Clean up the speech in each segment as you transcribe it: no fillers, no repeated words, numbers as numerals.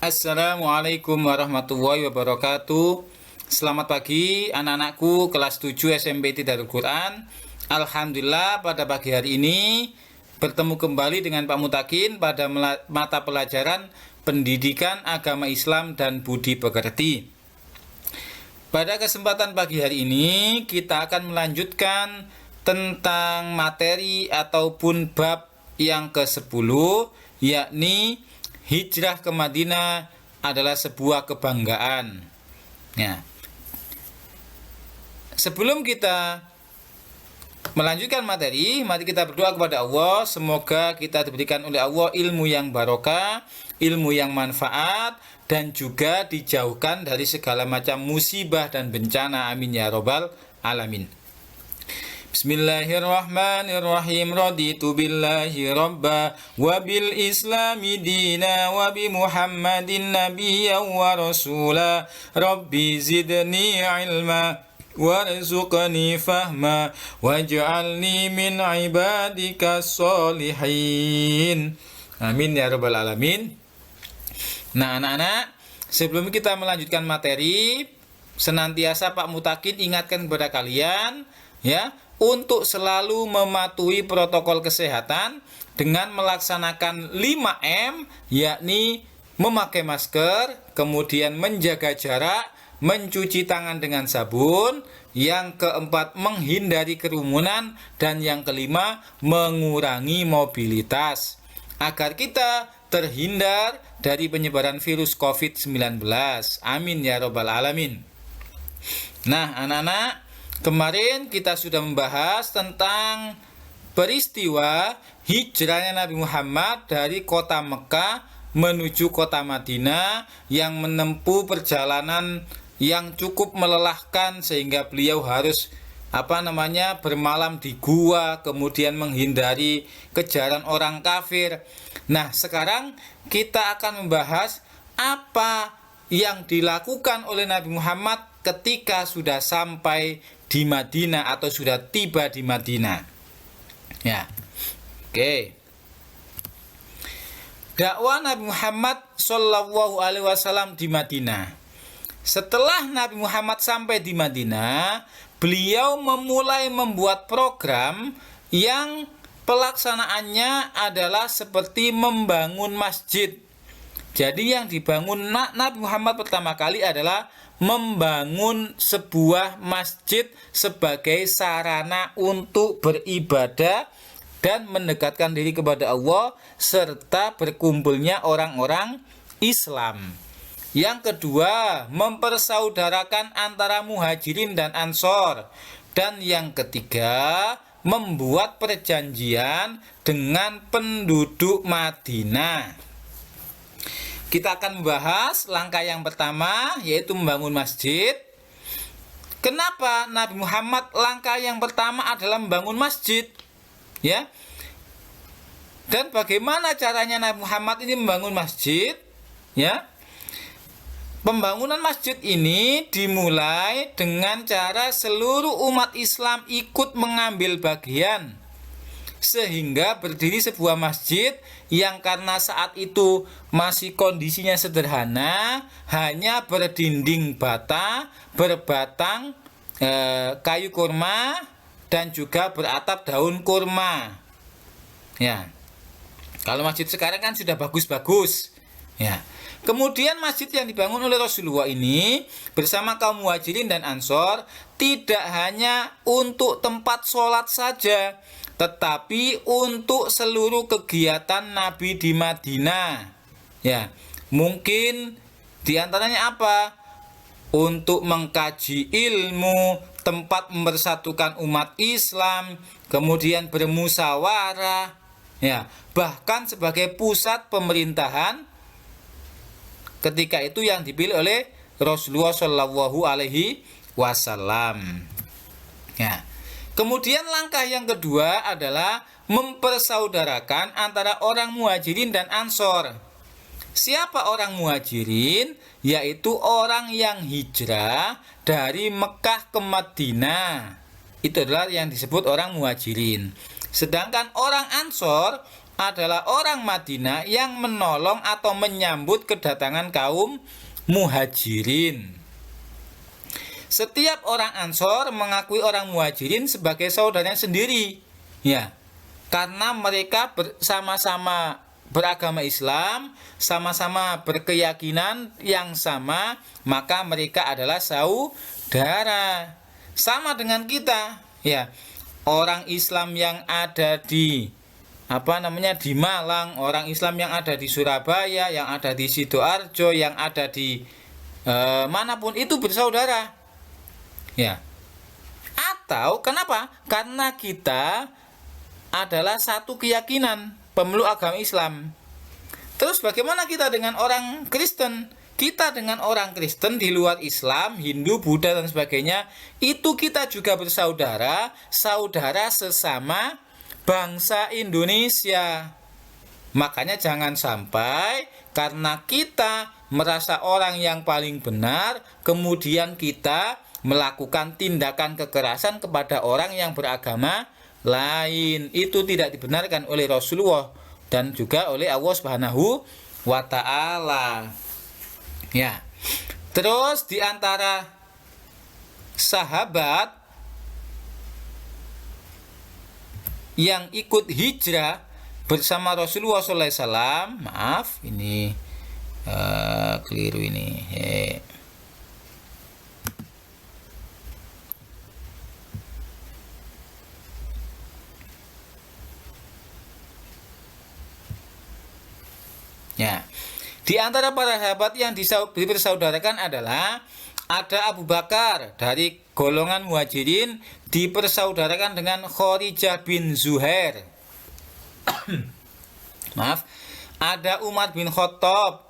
Assalamualaikum warahmatullahi wabarakatuh. Selamat pagi anak-anakku kelas 7 SMP Darul Quran. Alhamdulillah pada pagi hari ini bertemu kembali dengan Pak Mutakin pada mata pelajaran Pendidikan Agama Islam dan Budi Pekerti. Pada kesempatan pagi hari ini kita akan melanjutkan tentang materi ataupun bab yang ke-10, yakni hijrah ke Madinah adalah sebuah kebanggaan. Ya. Sebelum kita melanjutkan materi, mari kita berdoa kepada Allah. Semoga kita diberikan oleh Allah ilmu yang barokah, ilmu yang manfaat, dan juga dijauhkan dari segala macam musibah dan bencana. Amin ya robbal alamin. Bismillahirrahmanirrahim. Raditu billahi rabba wa bil islami dina wa bi muhammadin nabiyya wa rasula. Rabbi zidni ilma warzuqni fahma waj'alni min ibadika sholihin. Amin ya rabbal alamin. Nah anak-anak, sebelum kita melanjutkan materi, senantiasa Pak Mutakin ingatkan kepada kalian ya, untuk selalu mematuhi protokol kesehatan dengan melaksanakan 5M, yakni memakai masker, kemudian menjaga jarak, mencuci tangan dengan sabun, yang keempat menghindari kerumunan, dan yang kelima mengurangi mobilitas agar kita terhindar dari penyebaran virus COVID-19. Amin ya robbal alamin. Nah anak-anak, kemarin kita sudah membahas tentang peristiwa hijrahnya Nabi Muhammad dari kota Mekah menuju kota Madinah yang menempuh perjalanan yang cukup melelahkan sehingga beliau harus bermalam di gua, kemudian menghindari kejaran orang kafir. Nah, sekarang kita akan membahas apa yang dilakukan oleh Nabi Muhammad ketika sudah sampai di Madinah atau sudah tiba di Madinah. Ya. Oke. Dakwah Nabi Muhammad Shallallahu alaihi wasallam di Madinah. Setelah Nabi Muhammad sampai di Madinah, beliau memulai membuat program yang pelaksanaannya adalah seperti membangun masjid. Jadi yang dibangun Nabi Muhammad pertama kali adalah membangun sebuah masjid sebagai sarana untuk beribadah dan mendekatkan diri kepada Allah serta berkumpulnya orang-orang Islam. Yang kedua, mempersaudarakan antara muhajirin dan ansor. Dan yang ketiga, membuat perjanjian dengan penduduk Madinah. Kita akan membahas langkah yang pertama, yaitu membangun masjid. Kenapa Nabi Muhammad langkah yang pertama adalah membangun masjid? Ya. Dan bagaimana caranya Nabi Muhammad ini membangun masjid? Ya. Pembangunan masjid ini dimulai dengan cara seluruh umat Islam ikut mengambil bagian, sehingga berdiri sebuah masjid yang karena saat itu masih kondisinya sederhana, hanya berdinding bata, berbatang kayu kurma, dan juga beratap daun kurma. Ya, kalau masjid sekarang kan sudah bagus-bagus. Ya. Kemudian masjid yang dibangun oleh Rasulullah ini bersama kaum muhajirin dan ansor tidak hanya untuk tempat sholat saja, tetapi untuk seluruh kegiatan Nabi di Madinah. Ya, mungkin diantaranya apa? Untuk mengkaji ilmu, tempat mempersatukan umat Islam, kemudian bermusyawarah, ya, bahkan sebagai pusat pemerintahan ketika itu yang dipilih oleh Rasulullah Shallallahu alaihi wasallam. Ya. Kemudian langkah yang kedua adalah mempersaudarakan antara orang muhajirin dan ansor. Siapa orang muhajirin? Yaitu orang yang hijrah dari Mekah ke Madinah. Itu adalah yang disebut orang muhajirin. Sedangkan orang ansor adalah orang Madinah yang menolong atau menyambut kedatangan kaum Muhajirin. Setiap orang Ansor mengakui orang Muhajirin sebagai saudaranya sendiri, ya, karena mereka bersama-sama beragama Islam, sama-sama berkeyakinan yang sama, maka mereka adalah saudara. Sama dengan kita, ya. Orang Islam yang ada di di Malang, orang Islam yang ada di Surabaya, yang ada di Sidoarjo, yang ada di manapun itu bersaudara. Ya. Atau kenapa? Karena kita adalah satu keyakinan, pemeluk agama Islam. Terus bagaimana kita dengan orang Kristen? Kita dengan orang Kristen di luar Islam, Hindu, Buddha dan sebagainya, itu kita juga bersaudara, saudara sesama bangsa Indonesia. Makanya jangan sampai karena kita merasa orang yang paling benar, kemudian kita melakukan tindakan kekerasan kepada orang yang beragama lain. Itu tidak dibenarkan oleh Rasulullah dan juga oleh Allah Subhanahu wa ta'ala. Ya. Terus di antara sahabat yang ikut hijrah bersama Rasulullah SAW, maaf ini keliru ini. Ya, di antara para sahabat yang dipersaudarakan adalah ada Abu Bakar dari golongan Muhajirin dipersaudarakan dengan Kharijah bin Zuhair. Maaf, ada Umar bin Khattab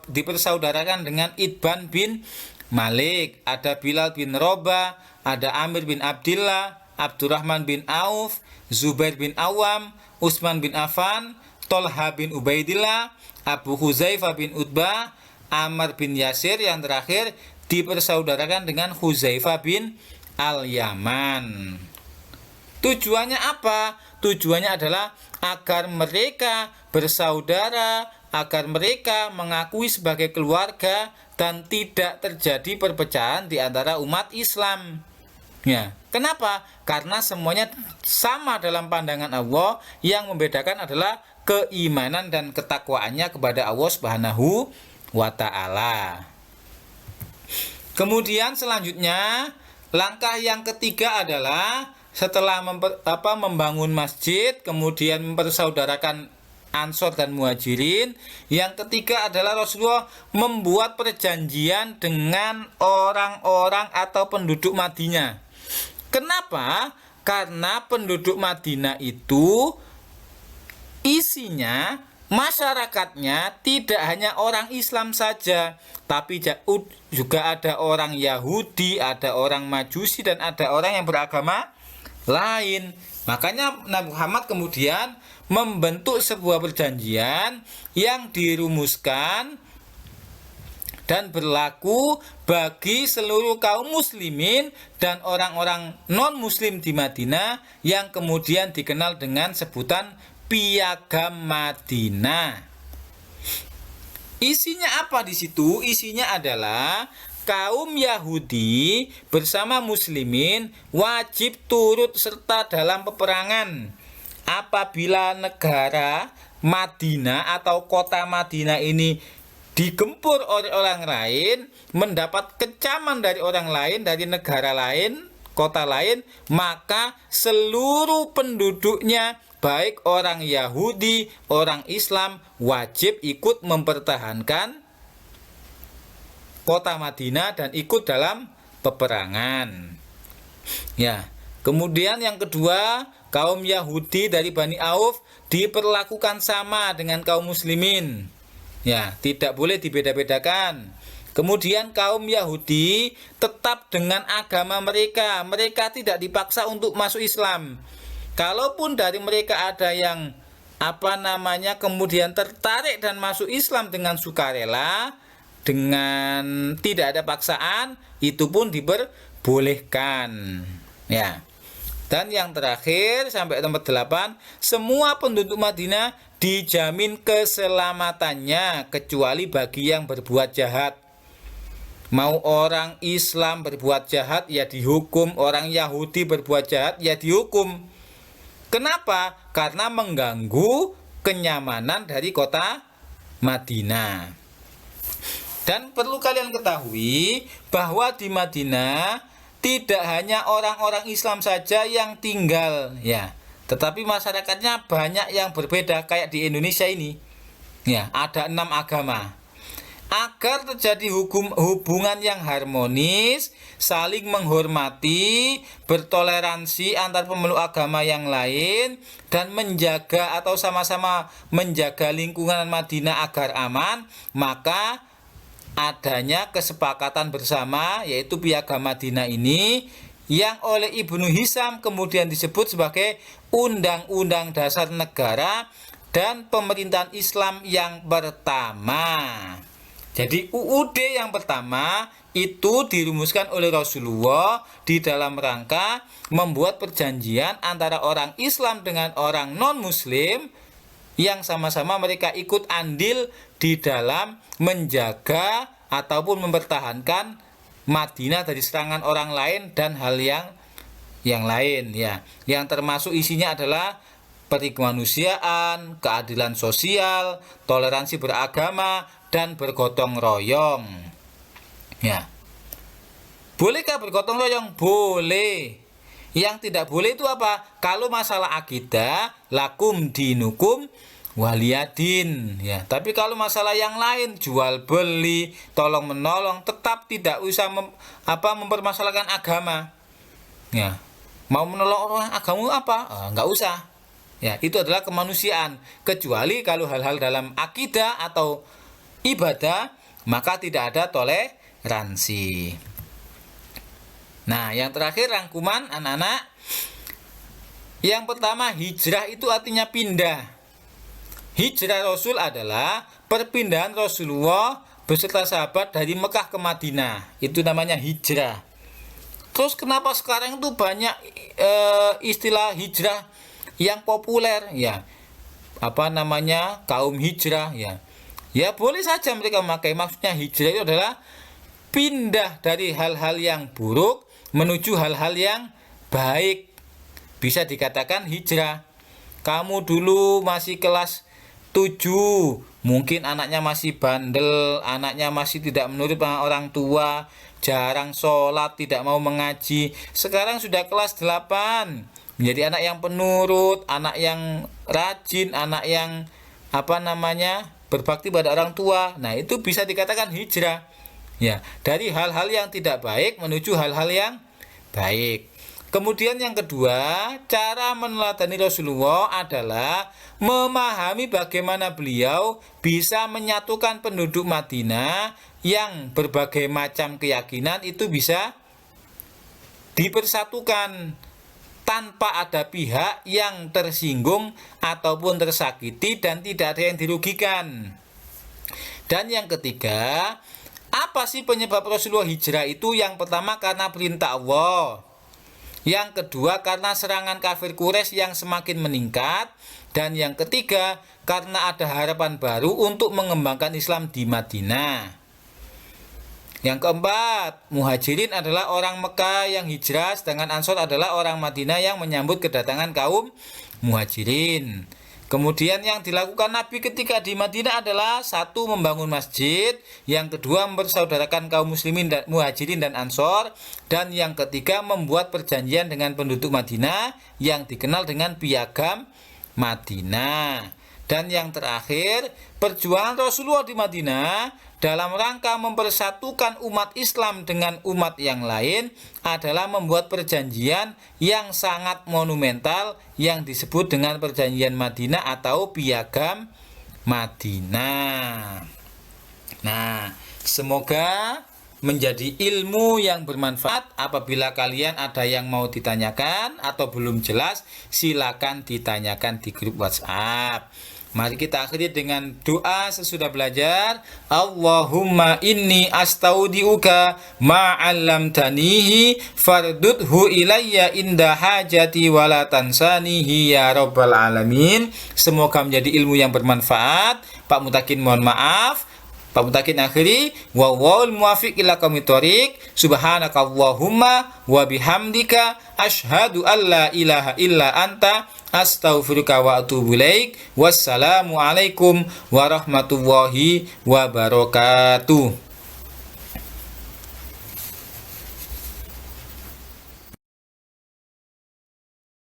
dipersaudarakan dengan Itban bin Malik, ada Bilal bin Rabah, ada Amir bin Abdillah, Abdurrahman bin Auf, Zubair bin Awam, Utsman bin Affan, Tolha bin Ubaidillah, Abu Huzaifah bin Utbah, Ammar bin Yasir, yang terakhir dipersaudarakan dengan Huzaifah bin Al-Yaman. Tujuannya apa? Tujuannya adalah agar mereka bersaudara, agar mereka mengakui sebagai keluarga dan tidak terjadi perpecahan di antara umat Islam. Ya, kenapa? Karena semuanya sama dalam pandangan Allah, yang membedakan adalah keimanan dan ketakwaannya kepada Allah Subhanahu wa ta'ala. Kemudian selanjutnya, langkah yang ketiga adalah setelah membangun masjid, kemudian mempersaudarakan Ansor dan Muhajirin, yang ketiga adalah Rasulullah membuat perjanjian dengan orang-orang atau penduduk Madinah. Kenapa? Karena penduduk Madinah itu isinya, masyarakatnya tidak hanya orang Islam saja, tapi juga ada orang Yahudi, ada orang Majusi, dan ada orang yang beragama lain. Makanya Nabi Muhammad kemudian membentuk sebuah perjanjian yang dirumuskan dan berlaku bagi seluruh kaum muslimin dan orang-orang non-muslim di Madinah, yang kemudian dikenal dengan sebutan Piagam Madinah. Isinya apa di situ? Isinya adalah kaum Yahudi bersama muslimin wajib turut serta dalam peperangan apabila negara Madinah atau kota Madinah ini digempur oleh orang lain, mendapat kecaman dari orang lain, dari negara lain, kota lain, maka seluruh penduduknya, baik orang Yahudi, orang Islam, wajib ikut mempertahankan kota Madinah dan ikut dalam peperangan. Ya, kemudian yang kedua, kaum Yahudi dari Bani Auf diperlakukan sama dengan kaum muslimin. Ya, tidak boleh dibeda-bedakan. Kemudian kaum Yahudi tetap dengan agama mereka. Mereka tidak dipaksa untuk masuk Islam. Kalaupun dari mereka ada yang kemudian tertarik dan masuk Islam dengan sukarela, dengan tidak ada paksaan, itu pun diperbolehkan. Ya. Dan yang terakhir sampai nomor 8, semua penduduk Madinah dijamin keselamatannya kecuali bagi yang berbuat jahat. Mau orang Islam berbuat jahat ya dihukum, orang Yahudi berbuat jahat ya dihukum. Kenapa? Karena mengganggu kenyamanan dari kota Madinah. Dan perlu kalian ketahui bahwa di Madinah tidak hanya orang-orang Islam saja yang tinggal, ya, tetapi masyarakatnya banyak yang berbeda kayak di Indonesia ini. Ya, ada 6 agama. Agar terjadi hubungan yang harmonis, saling menghormati, bertoleransi antar pemeluk agama yang lain, dan menjaga atau sama-sama menjaga lingkungan Madinah agar aman, maka adanya kesepakatan bersama, yaitu Piagam Madinah ini, yang oleh Ibnu Hisham kemudian disebut sebagai Undang-Undang Dasar Negara dan Pemerintahan Islam yang pertama. Jadi UUD yang pertama itu dirumuskan oleh Rasulullah di dalam rangka membuat perjanjian antara orang Islam dengan orang non-Muslim yang sama-sama mereka ikut andil di dalam menjaga ataupun mempertahankan Madinah dari serangan orang lain dan hal yang lain, ya. Yang termasuk isinya adalah perikemanusiaan, keadilan sosial, toleransi beragama, dan bergotong royong. Ya. Bolehkah bergotong royong? Boleh. Yang tidak boleh itu apa? Kalau masalah akidah, lakum dinukum waliyadin, ya. Tapi kalau masalah yang lain, jual beli, tolong menolong, tetap tidak usah mempermasalahkan agama. Ya. Mau menolong orang agama apa? Enggak usah. Ya, itu adalah kemanusiaan. Kecuali kalau hal-hal dalam akidah atau ibadah, maka tidak ada toleransi. Nah, yang terakhir rangkuman anak-anak. Yang pertama, hijrah itu artinya pindah. Hijrah Rasul adalah perpindahan Rasulullah beserta sahabat dari Mekah ke Madinah. Itu namanya hijrah. Terus kenapa sekarang itu banyak istilah hijrah yang populer, ya? Apa namanya? Kaum hijrah, ya. Ya boleh saja mereka memakai. Maksudnya hijrah itu adalah pindah dari hal-hal yang buruk menuju hal-hal yang baik. Bisa dikatakan hijrah. Kamu dulu masih kelas 7, mungkin anaknya masih bandel, anaknya masih tidak menurut orang tua, jarang sholat, tidak mau mengaji. Sekarang sudah kelas 8, menjadi anak yang penurut, anak yang rajin, anak yang berbakti pada orang tua. Nah, itu bisa dikatakan hijrah. Ya, dari hal-hal yang tidak baik menuju hal-hal yang baik. Kemudian yang kedua, cara meneladani Rasulullah adalah memahami bagaimana beliau bisa menyatukan penduduk Madinah yang berbagai macam keyakinan itu bisa dipersatukan tanpa ada pihak yang tersinggung ataupun tersakiti dan tidak ada yang dirugikan. Dan yang ketiga, apa sih penyebab Rasulullah hijrah itu? Yang pertama karena perintah Allah. Yang kedua karena serangan kafir Quraisy yang semakin meningkat. Dan yang ketiga karena ada harapan baru untuk mengembangkan Islam di Madinah. Yang keempat, Muhajirin adalah orang Mekah yang hijrah, sedangkan Ansor adalah orang Madinah yang menyambut kedatangan kaum Muhajirin. Kemudian yang dilakukan Nabi ketika di Madinah adalah satu, membangun masjid, yang kedua mempersaudarakan kaum muslimin dan Muhajirin dan Ansor, dan yang ketiga membuat perjanjian dengan penduduk Madinah yang dikenal dengan Piagam Madinah. Dan yang terakhir, perjuangan Rasulullah di Madinah dalam rangka mempersatukan umat Islam dengan umat yang lain adalah membuat perjanjian yang sangat monumental yang disebut dengan perjanjian Madinah atau Piagam Madinah. Nah, semoga menjadi ilmu yang bermanfaat. Apabila kalian ada yang mau ditanyakan atau belum jelas, silakan ditanyakan di grup WhatsApp. Mari kita akhiri dengan doa sesudah belajar. Allahumma inni astaudiuka ma'allamtanihi fardudhu ilayya inda hajati wala tansanihi ya rabbal alamin. Semoga menjadi ilmu yang bermanfaat. Pak Mutakin mohon maaf. Pak Mutakin akhiri wa wal muwafiq ila qomit thoriq. Subhanakallahumma wa bihamdika asyhadu alla ilaha illa anta astaghfiruka wa atubu ilaik. Wassalamu alaikum warahmatullahi wabarakatuh.